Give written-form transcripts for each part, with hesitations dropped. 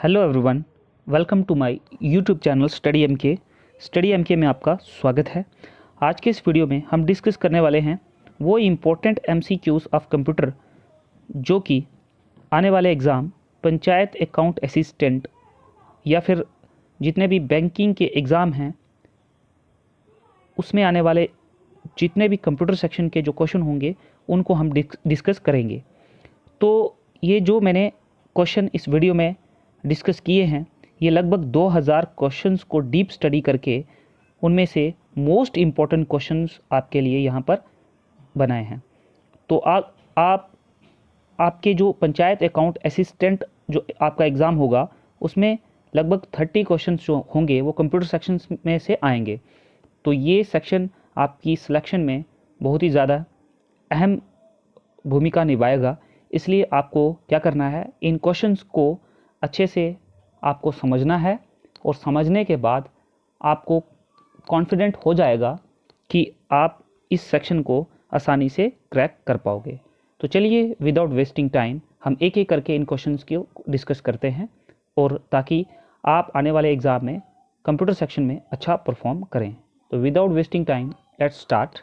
Hello everyone, welcome to my YouTube channel study MK में आपका स्वागत है। आज के इस वीडियो में हम डिस्कस करने वाले हैं वो इम्पोर्टेंट एमसीक्यूज़ ऑफ कंप्यूटर जो कि आने वाले एग्ज़ाम पंचायत अकाउंट असिस्टेंट या फिर जितने भी बैंकिंग के एग्ज़ाम हैं उसमें आने वाले जितने भी कंप्यूटर सेक्शन के जो क्वेश्चन होंगे उनको हम डिस्कस करेंगे। तो ये जो मैंने क्वेश्चन इस वीडियो में डिस्कस किए हैं ये लगभग 2000 क्वेश्चंस को डीप स्टडी करके उनमें से मोस्ट इम्पॉर्टेंट क्वेश्चंस आपके लिए यहाँ पर बनाए हैं। तो आपके जो पंचायत अकाउंट असिस्टेंट जो आपका एग्ज़ाम होगा उसमें लगभग 30 क्वेश्चंस जो होंगे वो कंप्यूटर सेक्शन में से आएंगे। तो ये सेक्शन आपकी सिलेक्शन में बहुत ही ज़्यादा अहम भूमिका निभाएगा, इसलिए आपको क्या करना है, इन क्वेश्चंस को अच्छे से आपको समझना है और समझने के बाद आपको कॉन्फिडेंट हो जाएगा कि आप इस सेक्शन को आसानी से क्रैक कर पाओगे। तो चलिए विदाउट वेस्टिंग टाइम हम एक एक करके इन क्वेश्चंस को डिस्कस करते हैं और ताकि आप आने वाले एग्ज़ाम में कंप्यूटर सेक्शन में अच्छा परफॉर्म करें। तो without wasting time let's start.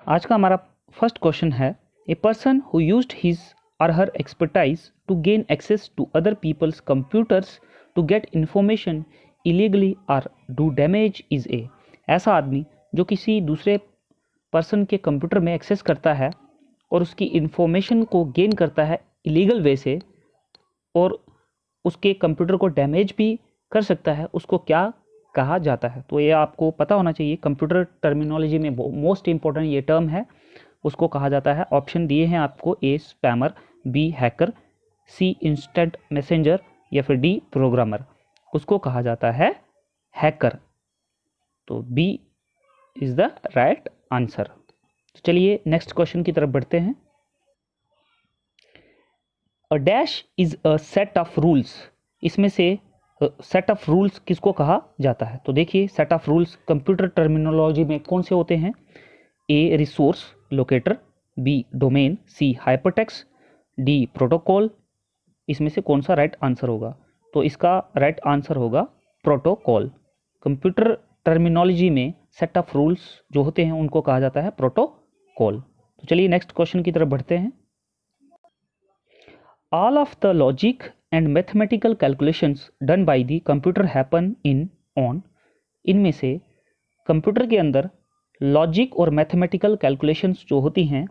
आज का हमारा फर्स्ट क्वेश्चन है, a person who used his or her expertise to gain access to other people's computers to get information illegally or do damage is a। ऐसा आदमी जो किसी दूसरे person के कंप्यूटर में एक्सेस करता है और उसकी इंफॉर्मेशन को गेन करता है इलीगल वे से और उसके कंप्यूटर को डैमेज भी कर सकता है, उसको क्या कहा जाता है। तो ये आपको पता होना चाहिए, कंप्यूटर टर्मिनोलॉजी में मोस्ट इंपॉर्टेंट ये टर्म है, उसको कहा जाता है। ऑप्शन दिए हैं आपको, ए स्पैमर, बी हैकर, सी इंस्टेंट मैसेंजर या फिर डी प्रोग्रामर। उसको कहा जाता है हैकर। तो B is the right answer. तो चलिए नेक्स्ट क्वेश्चन की तरफ बढ़ते हैं। A dash is a set of rules. इसमें से सेट ऑफ रूल्स किसको कहा जाता है? तो देखिए, set of rules computer terminology में कौन से होते हैं? A resource locator, B domain, C hypertext, D protocol. इसमें से कौन सा राइट आंसर होगा? तो इसका राइट आंसर होगा प्रोटोकॉल। कंप्यूटर टर्मिनोलॉजी में सेट ऑफ रूल्स जो होते हैं उनको कहा जाता है प्रोटोकॉल। तो चलिए नेक्स्ट क्वेश्चन की तरफ बढ़ते हैं। All of the logic and mathematical calculations done by the computer happen in on. इनमें से कंप्यूटर के अंदर लॉजिक और मैथमेटिकल कैलकुलेशंस जो होती हैं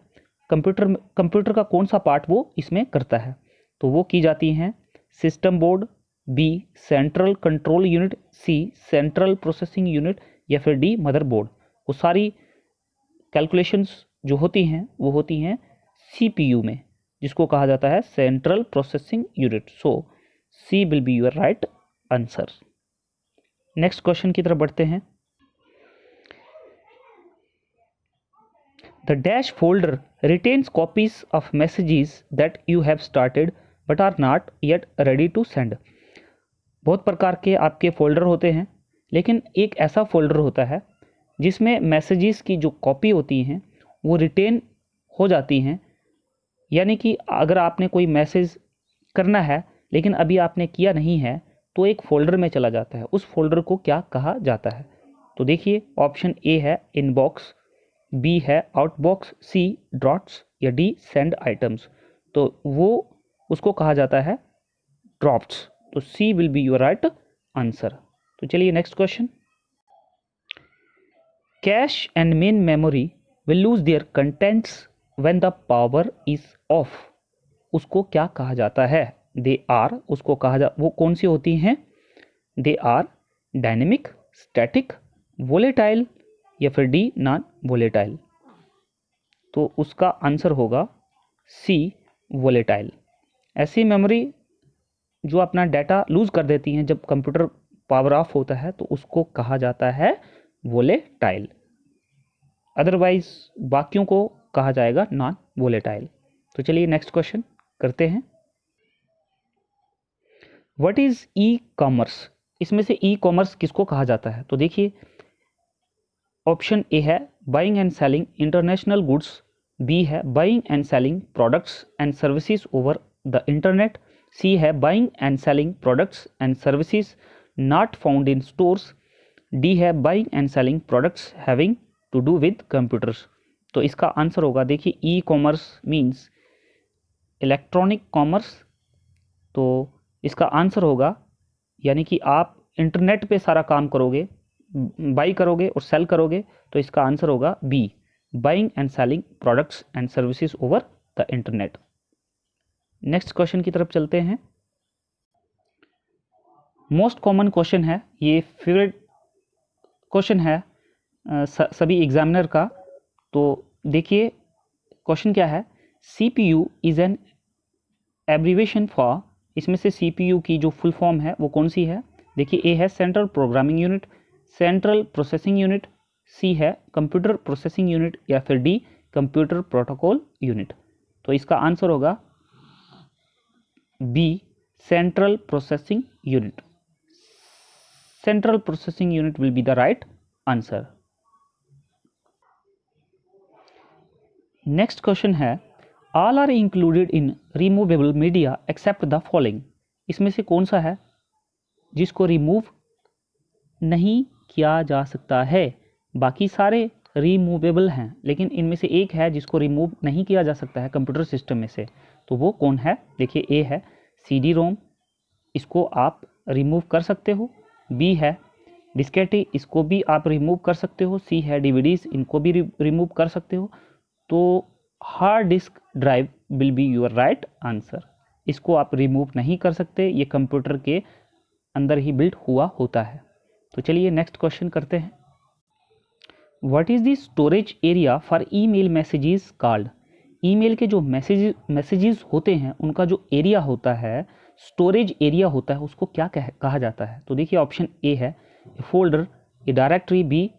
कंप्यूटर का कौन सा पार्ट वो इसमें करता है? तो वो की जाती हैं system board, B central control unit, C central processing unit या फिर डी मदरबोर्ड। वो सारी कैलकुलेशंस जो होती हैं वो होती हैं सीपीयू में, जिसको कहा जाता है central processing unit. So C will be your right answer. Next question की तरफ बढ़ते हैं। The dash folder retains copies of messages that you have started but are not yet ready to send। बहुत प्रकार के आपके फोल्डर होते हैं, लेकिन एक ऐसा फोल्डर होता है जिसमें मैसेजेस की जो कॉपी होती हैं वो रिटेन हो जाती हैं। यानी कि अगर आपने कोई मैसेज करना है लेकिन अभी आपने किया नहीं है तो एक फ़ोल्डर में चला जाता है। उस फोल्डर को क्या कहा जाता है? तो देखिए, ऑप्शन ए है इनबॉक्स, बी है आउटबॉक्स, सी ड्रॉट्स या डी सेंड आइटम्स। तो वो उसको कहा जाता है ड्रॉप्स। तो C will be your right answer. तो चलिए next question. Cache and main memory will lose their contents when the power is off. उसको क्या कहा जाता है? दे आर, उसको कहा वो कौन सी होती हैं? They are dynamic, static, volatile या फिर डी नॉन वोलेटाइल। तो उसका आंसर होगा सी वोलेटाइल। ऐसी मेमोरी जो अपना डाटा लूज कर देती हैं जब कंप्यूटर पावर ऑफ होता है तो उसको कहा जाता है वोलेटाइल। अदरवाइज बाकियों को कहा जाएगा नॉन वोलेटाइल। तो चलिए नेक्स्ट क्वेश्चन करते हैं। What is e commerce? इसमें से ई कॉमर्स किसको कहा जाता है? तो देखिए, ऑप्शन ए है buying and selling international goods, B है buying and selling products and services over the internet, C है buying and selling products and services not found in stores, D है buying and selling products having to do with computers. तो इसका answer होगा, देखिए e commerce means electronic commerce, तो इसका answer होगा, यानी कि आप इंटरनेट पे सारा काम करोगे, बाई करोगे और सेल करोगे, तो इसका आंसर होगा B, buying and selling products and services over the internet. Next question की तरफ चलते हैं। मोस्ट कॉमन क्वेश्चन है, ये फेवरेट क्वेश्चन है सभी एग्जामिनर का। तो देखिए क्वेश्चन क्या है, CPU is an abbreviation for, इसमें से CPU की जो फुल फॉर्म है वो कौन सी है? देखिए ए है central programming unit, central processing unit, C है कंप्यूटर प्रोसेसिंग यूनिट, या फिर डी कंप्यूटर प्रोटोकॉल यूनिट। तो इसका आंसर होगा B, central processing unit. Central processing unit will be the right answer. Next question है, all are included in removable media except the following. इसमें से कौन सा है जिसको रिमूव नहीं किया जा सकता है? बाकी सारे रिमूवेबल हैं, लेकिन इनमें से एक है जिसको रिमूव नहीं किया जा सकता है कंप्यूटर सिस्टम में से, तो वो कौन है? देखिए ए है CD रोम, इसको आप रिमूव कर सकते हो, बी है डिस्केटी, इसको भी आप रिमूव कर सकते हो, सी है DVDs, इनको भी रिमूव कर सकते हो। तो hard disk drive will be your right answer. इसको आप रिमूव नहीं कर सकते, ये कंप्यूटर के अंदर ही बिल्ट हुआ होता है। तो चलिए नेक्स्ट क्वेश्चन करते हैं। What is the storage area for email messages called? Email के जो मैसेजेस होते हैं उनका जो एरिया होता है, स्टोरेज एरिया होता है, उसको क्या कहा जाता है? तो देखिए ऑप्शन ए है a folder, a directory, B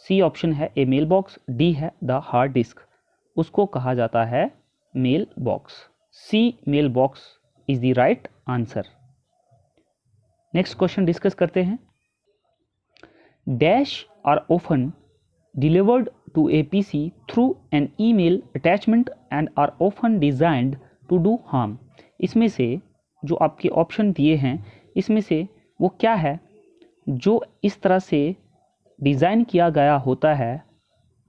C option है ए मेल बॉक्स, डी है द हार्ड डिस्क। उसको कहा जाता है mail box, C mail box is the right answer. Next question discuss करते हैं। Dash are often delivered to a PC through an email attachment and are often designed to do harm. इसमें से जो आपके ऑप्शन दिए हैं, इसमें से वो क्या है जो इस तरह से डिज़ाइन किया गया होता है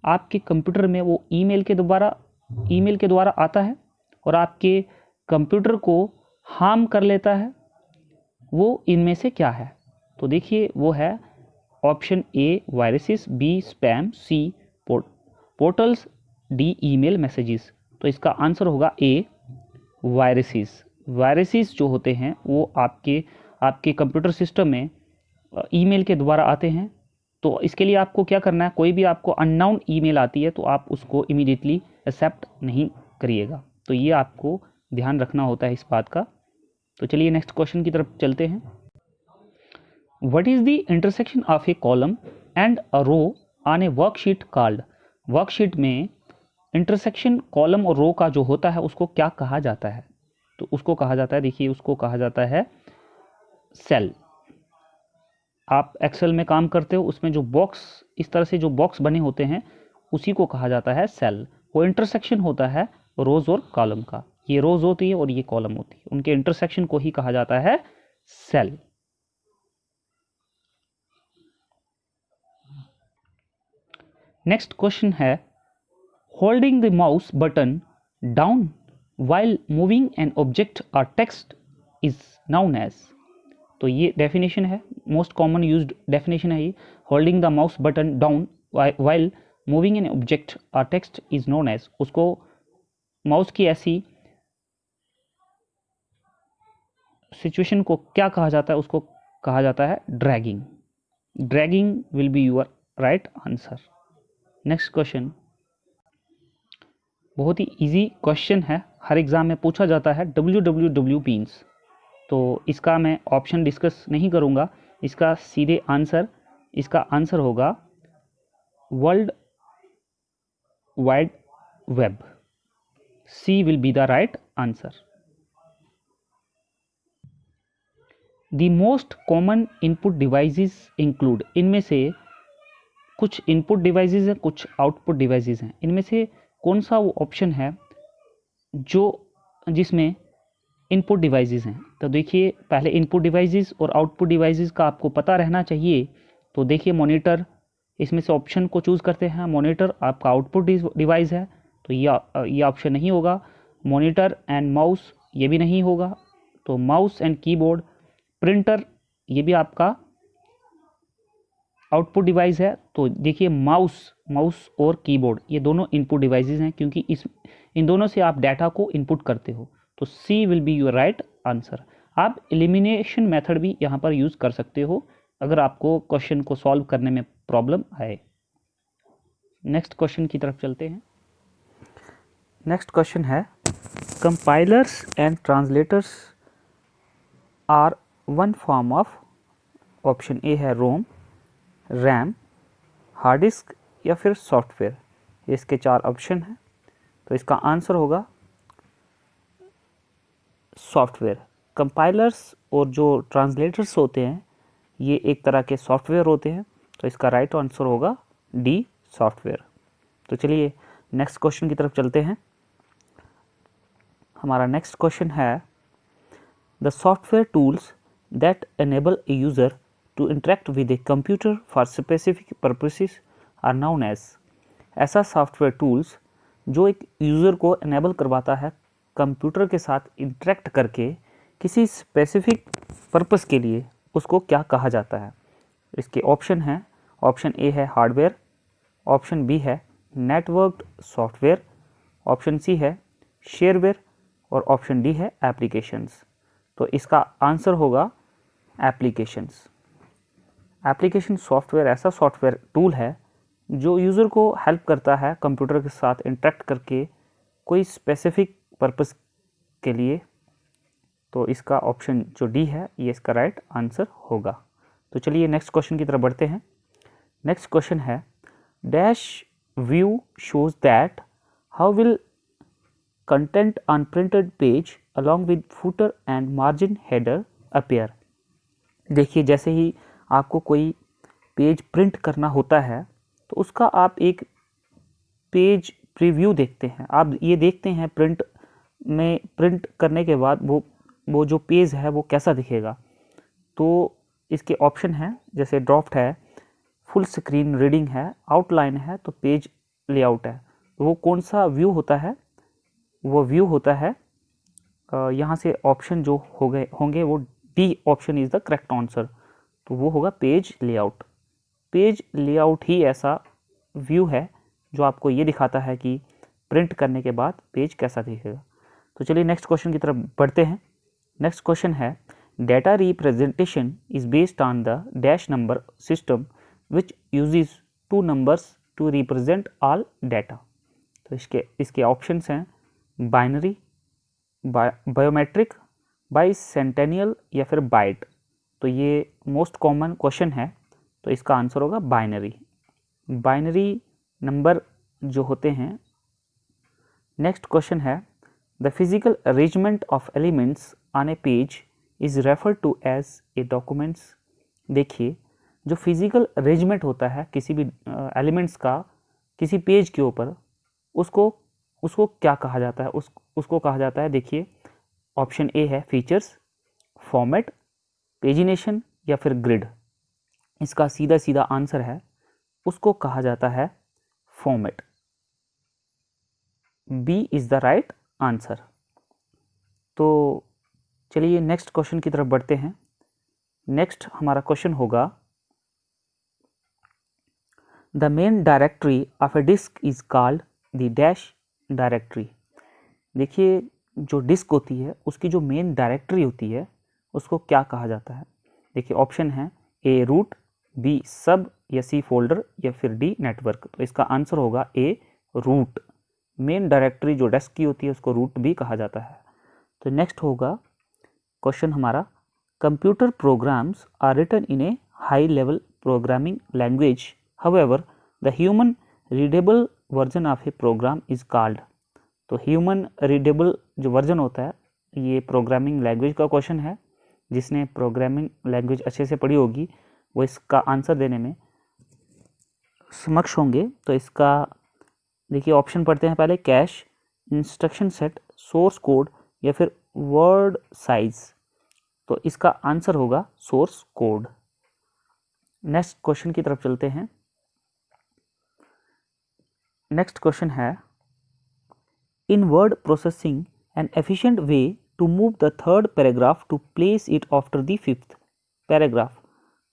आपके कंप्यूटर में, वो ईमेल के द्वारा आता है और आपके कंप्यूटर को हार्म कर लेता है? वो इनमें से क्या है? तो देखिए वो है option A viruses, B spam, C portals, D email messages. तो इसका आंसर होगा ए वायरसेस। वायरसेस जो होते हैं वो आपके कंप्यूटर सिस्टम में ईमेल के द्वारा आते हैं। तो इसके लिए आपको क्या करना है, कोई भी आपको अननोन ईमेल आती है तो आप उसको इमीडिएटली एक्सेप्ट नहीं करिएगा। तो ये आपको ध्यान रखना होता है इस बात का। तो चलिए नेक्स्ट क्वेश्चन की तरफ चलते हैं। What is the intersection of a column and a row on a worksheet called? Worksheet में इंटरसेक्शन कॉलम और रो का जो होता है उसको क्या कहा जाता है? तो उसको कहा जाता है, देखिए उसको कहा जाता है सेल। आप एक्सेल में काम करते हो, उसमें जो बॉक्स, इस तरह से जो बॉक्स बने होते हैं उसी को कहा जाता है सेल। वो इंटरसेक्शन होता है रोज और कॉलम का, ये रोज होती है और ये कॉलम होती है, उनके इंटरसेक्शन को ही कहा जाता है सेल। नेक्स्ट क्वेश्चन है, holding the mouse button down while moving an object और टेक्स्ट इज नाउन एज। तो ये डेफिनेशन है, मोस्ट कॉमन यूज्ड डेफिनेशन है ये। Holding the mouse button down while moving an object और टेक्स्ट इज नोन एज, उसको mouse की ऐसी सिचुएशन को क्या कहा जाता है? उसको कहा जाता है dragging. Dragging will be your right answer. Next question बहुत ही इजी क्वेश्चन है, हर एग्जाम में पूछा जाता है, www मीन्स। तो इसका मैं ऑप्शन डिस्कस नहीं करूंगा, इसका सीधे आंसर, इसका आंसर होगा world wide web, C will be the right answer. The most common input devices include, इनमें से कुछ इनपुट डिवाइसेस हैं, कुछ आउटपुट डिवाइसेस हैं, इनमें से कौन सा वो ऑप्शन है जिसमें इनपुट डिवाइसेस हैं। तो देखिए पहले इनपुट डिवाइसेस और आउटपुट डिवाइसेस का आपको पता रहना चाहिए। तो देखिए मॉनिटर, इसमें से ऑप्शन को चूज़ करते हैं। मॉनिटर आपका आउटपुट डिवाइस है, तो ये ऑप्शन नहीं होगा। मॉनिटर एंड माउस, ये भी नहीं होगा। तो माउस एंड कीबोर्ड, प्रिंटर, ये भी आपका आउटपुट डिवाइस है। तो देखिए माउस और कीबोर्ड ये दोनों इनपुट डिवाइसेस हैं, क्योंकि इन दोनों से आप डाटा को इनपुट करते हो। तो C will be your right answer. आप एलिमिनेशन मेथड भी यहाँ पर यूज़ कर सकते हो अगर आपको क्वेश्चन को सॉल्व करने में प्रॉब्लम आए। नेक्स्ट क्वेश्चन की तरफ चलते हैं। नेक्स्ट क्वेश्चन है, compilers and translators are one form of, option A है रोम, रैम, हार्ड डिस्क या फिर सॉफ्टवेयर। इसके 4 ऑप्शन हैं। तो इसका आंसर होगा सॉफ्टवेयर। कंपाइलर्स और जो ट्रांसलेटर्स होते हैं ये एक तरह के सॉफ्टवेयर होते हैं। तो इसका राइट आंसर होगा डी, सॉफ्टवेयर। तो चलिए नेक्स्ट क्वेश्चन की तरफ चलते हैं। हमारा नेक्स्ट क्वेश्चन है, the software tools that enable a user to interact with a computer for specific purposes are known as. ऐसा सॉफ्टवेयर टूल्स जो एक यूज़र को एनेबल करवाता है कंप्यूटर के साथ इंटरेक्ट करके किसी स्पेसिफिक पर्पस के लिए, उसको क्या कहा जाता है। इसके ऑप्शन हैं, ऑप्शन ए है हार्डवेयर, ऑप्शन बी है नेटवर्क्ड सॉफ्टवेयर, ऑप्शन सी है शेयरवेयर और ऑप्शन डी है एप्लीकेशंस। तो इसका आंसर होगा एप्लीकेशंस। एप्लीकेशन सॉफ्टवेयर ऐसा सॉफ्टवेयर टूल है जो यूज़र को हेल्प करता है कंप्यूटर के साथ इंटरेक्ट करके कोई स्पेसिफिक पर्पस के लिए। तो इसका ऑप्शन जो डी है ये इसका राइट आंसर होगा। तो चलिए नेक्स्ट क्वेश्चन की तरफ बढ़ते हैं। नेक्स्ट क्वेश्चन है, dash view shows that how will content on printed page along with footer and margin header appear. देखिए जैसे ही आपको कोई पेज प्रिंट करना होता है तो उसका आप एक पेज प्रीव्यू देखते हैं। आप ये देखते हैं प्रिंट करने के बाद वो जो पेज है वो कैसा दिखेगा। तो इसके ऑप्शन हैं, जैसे ड्राफ्ट है, फुल स्क्रीन रीडिंग है, आउटलाइन है, तो पेज लेआउट है। तो वो कौन सा व्यू होता है, वो व्यू होता है यहाँ से ऑप्शन जो होंगे वो D option is the correct answer. तो वो होगा पेज लेआउट। पेज लेआउट ही ऐसा व्यू है जो आपको ये दिखाता है कि प्रिंट करने के बाद पेज कैसा दिखेगा। तो चलिए नेक्स्ट क्वेश्चन की तरफ बढ़ते हैं। नेक्स्ट क्वेश्चन है, data representation is based on the dash number system which uses 2 numbers to represent all data. तो इसके ऑप्शंस हैं बाइनरी, बायोमेट्रिक, बाइसेंटेनियल या फिर बाइट। तो ये मोस्ट कॉमन क्वेश्चन है, तो इसका आंसर होगा बाइनरी। बाइनरी नंबर जो होते हैं। नेक्स्ट क्वेश्चन है, the physical arrangement of elements on a page is refer to as a documents. देखिए जो फिजिकल अरेंजमेंट होता है किसी भी एलिमेंट्स का किसी पेज के ऊपर, उसको क्या कहा जाता है, उसको कहा जाता है, देखिए ऑप्शन ए है फीचर्स, फॉर्मेट, पेजिनेशन या फिर ग्रिड। इसका सीधा सीधा आंसर है, उसको कहा जाता है format. B is the right answer. तो चलिए नेक्स्ट क्वेश्चन की तरफ बढ़ते हैं। नेक्स्ट हमारा क्वेश्चन होगा, the main directory of a disk is called the dash directory. देखिए जो डिस्क होती है उसकी जो मेन डायरेक्टरी होती है उसको क्या कहा जाता है। देखिए ऑप्शन है ए रूट, बी सब या सी फोल्डर या फिर डी नेटवर्क। तो इसका आंसर होगा ए रूट। मेन डायरेक्टरी जो डेस्क की होती है उसको रूट भी कहा जाता है। तो नेक्स्ट होगा क्वेश्चन हमारा, computer programs are written in a high level programming language, however the human readable version of a program is called. तो ह्यूमन रीडेबल जो वर्जन होता है ये प्रोग्रामिंग लैंग्वेज का क्वेश्चन है। जिसने प्रोग्रामिंग लैंग्वेज अच्छे से पढ़ी होगी वो इसका आंसर देने में समक्ष होंगे। तो इसका देखिए ऑप्शन पढ़ते हैं पहले, cash, instruction set, source code या फिर वर्ड साइज, तो इसका आंसर होगा सोर्स कोड। नेक्स्ट क्वेश्चन की तरफ चलते हैं। नेक्स्ट क्वेश्चन है, in word processing an efficient way to move the third paragraph to place it after the fifth paragraph.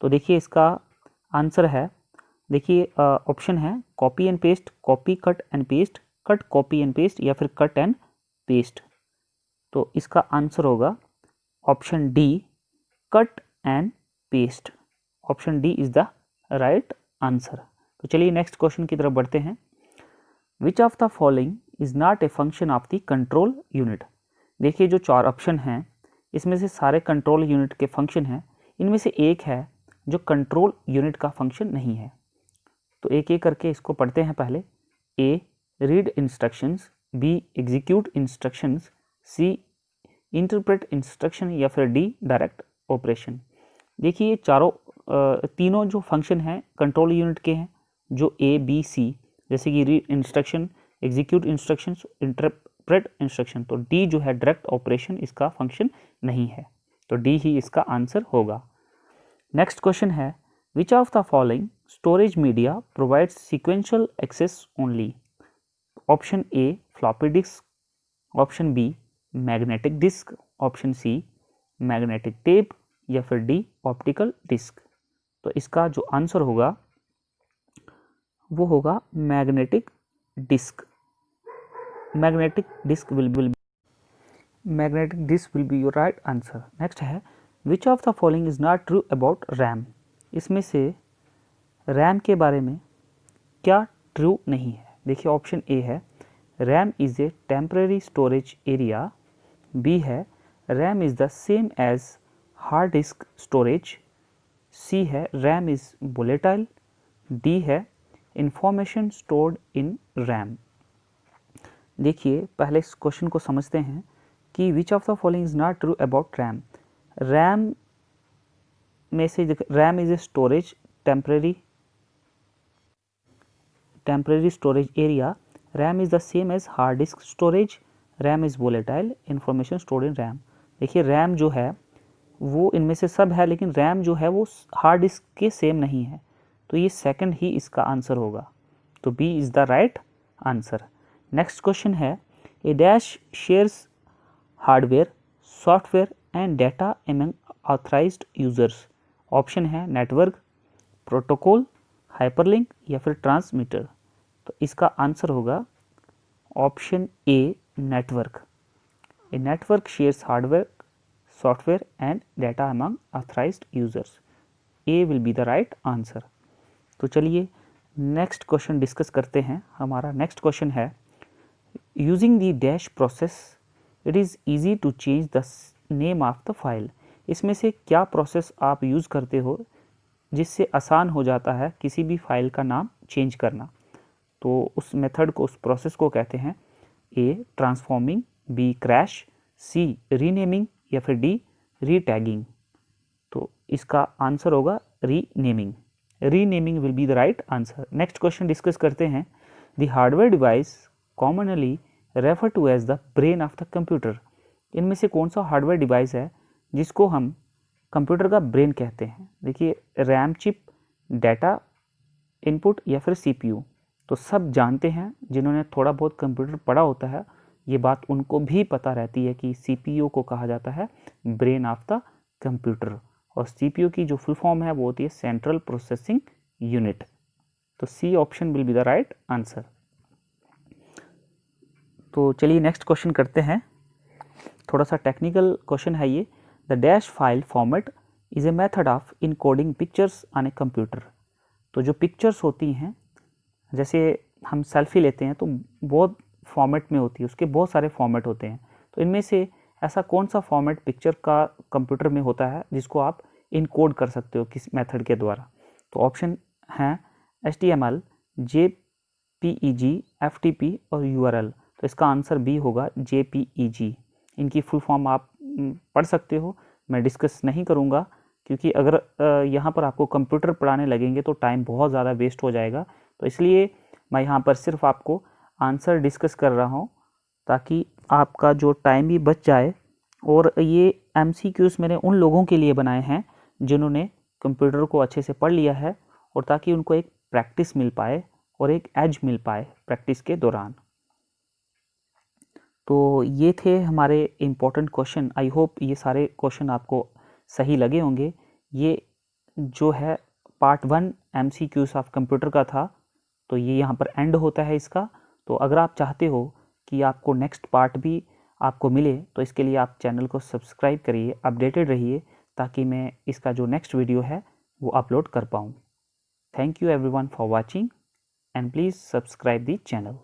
तो देखिए इसका आंसर है, देखिए ऑप्शन है copy and paste, copy cut and paste, cut copy and paste, या फिर cut and paste. तो इसका आंसर होगा option D, cut and paste. Option D is the right answer. तो चलिए नेक्स्ट क्वेश्चन की तरफ बढ़ते हैं। विच of the following is not a function of the control unit. देखिए जो 4 ऑप्शन हैं इसमें से सारे कंट्रोल यूनिट के फंक्शन हैं, इनमें से एक है जो कंट्रोल यूनिट का फंक्शन नहीं है। तो एक एक करके इसको पढ़ते हैं। पहले A read instructions, B execute instructions, C interpret instruction, या फिर डी डायरेक्ट ऑपरेशन। देखिए ये तीनों जो फंक्शन हैं कंट्रोल यूनिट के हैं, जो ए बी सी, जैसे कि read instruction, execute instructions, interpret instruction. तो डी जो है डायरेक्ट ऑपरेशन, इसका फंक्शन नहीं है, तो डी ही इसका आंसर होगा। नेक्स्ट क्वेश्चन है, which of the following storage media provides sequential access only. Option A floppy disk, option B magnetic disk, option C magnetic tape, या फिर डी ऑप्टिकल डिस्क। तो इसका जो आंसर होगा वो होगा magnetic disk. Magnetic disk will be your right answer. Next है, which of the following is not true about RAM. इसमें से रैम के बारे में क्या ट्रू नहीं है। देखिए ऑप्शन ए है RAM is a temporary storage area, B है RAM is the same as hard disk storage, C है रैम इज वोलेटाइल, डी है इंफॉर्मेशन स्टोर्ड इन रैम। देखिए पहले इस क्वेश्चन को समझते हैं कि which of the following is not true about RAM. RAM में से RAM is a storage temporary storage area, RAM is the same as hard disk storage, RAM is volatile, information stored in RAM. देखिए RAM जो है वो इनमें से सब है, लेकिन रैम जो है वो हार्ड डिस्क के सेम नहीं है, तो ये सेकंड ही इसका आंसर होगा। तो B is the right answer. Next question है, a dash shares hardware, software and data among authorized users. Option है नेटवर्क, प्रोटोकॉल, हाइपरलिंक, या फिर ट्रांसमीटर। तो इसका आंसर होगा option A network. A network shares hardware, software and data among authorized users. A will be the right answer. तो चलिए next question discuss करते हैं। हमारा नेक्स्ट क्वेश्चन है, using the dash process it is easy to change the name of the file. इसमें से क्या process आप यूज़ करते हो जिससे आसान हो जाता है किसी भी फाइल का नाम चेंज करना। तो उस मेथड को, उस प्रोसेस को कहते हैं A transforming, B crash, C renaming, या फिर डी रीटैगिंग। तो इसका आंसर होगा renaming. Renaming will be the right answer. Next question discuss करते हैं, the hardware device commonly refer to as the brain of the computer. इनमें से कौन सा हार्डवेयर डिवाइस है जिसको हम कंप्यूटर का ब्रेन कहते हैं। देखिए रैम चिप, डाटा इनपुट, या फिर सीपीयू। तो सब जानते हैं, जिन्होंने थोड़ा बहुत कंप्यूटर पढ़ा होता है ये बात उनको भी पता रहती है कि सीपीयू को कहा जाता है ब्रेन ऑफ द कंप्यूटर, और सीपीयू की जो फुल फॉर्म है वो होती है सेंट्रल प्रोसेसिंग यूनिट। तो C option will be the right answer. तो चलिए नेक्स्ट क्वेश्चन करते हैं। थोड़ा सा टेक्निकल क्वेश्चन है ये। The dash file format is a method of encoding pictures on a computer. तो जो पिक्चर्स होती हैं, जैसे हम सेल्फी लेते हैं तो बहुत फॉर्मेट में होती है, उसके बहुत सारे फॉर्मेट होते हैं। तो इनमें से ऐसा कौन सा फॉर्मेट पिक्चर का कंप्यूटर में होता है जिसको आप इनकोड कर सकते हो किस मेथड के द्वारा। तो ऑप्शन हैं HTML, JPEG, FTP और URL। तो इसका आंसर बी होगा JPEG। इनकी फुल फॉर्म आप पढ़ सकते हो, मैं डिस्कस नहीं करूँगा क्योंकि अगर यहाँ पर आपको कंप्यूटर पढ़ाने लगेंगे तो टाइम बहुत ज़्यादा वेस्ट हो जाएगा। तो इसलिए मैं यहाँ पर सिर्फ आपको आंसर डिस्कस कर रहा हूँ ताकि आपका जो टाइम भी बच जाए और ये MCQs मैंने उन लोगों के लिए बनाए हैं जिन्होंने कंप्यूटर को अच्छे से पढ़ लिया है, और ताकि उनको एक प्रैक्टिस मिल पाए और एक एज मिल पाए प्रैक्टिस के दौरान। तो ये थे हमारे इम्पोर्टेंट क्वेश्चन। आई होप ये सारे क्वेश्चन आपको सही लगे होंगे। ये जो है पार्ट 1 MCQs ऑफ कंप्यूटर का था, तो ये यहाँ पर एंड होता है इसका। तो अगर आप चाहते हो कि आपको नेक्स्ट पार्ट भी आपको मिले, तो इसके लिए आप चैनल को सब्सक्राइब करिए, अपडेटेड रहिए, ताकि मैं इसका जो नेक्स्ट वीडियो है वो अपलोड कर पाऊँ। Thank you everyone for watching, and please subscribe the channel.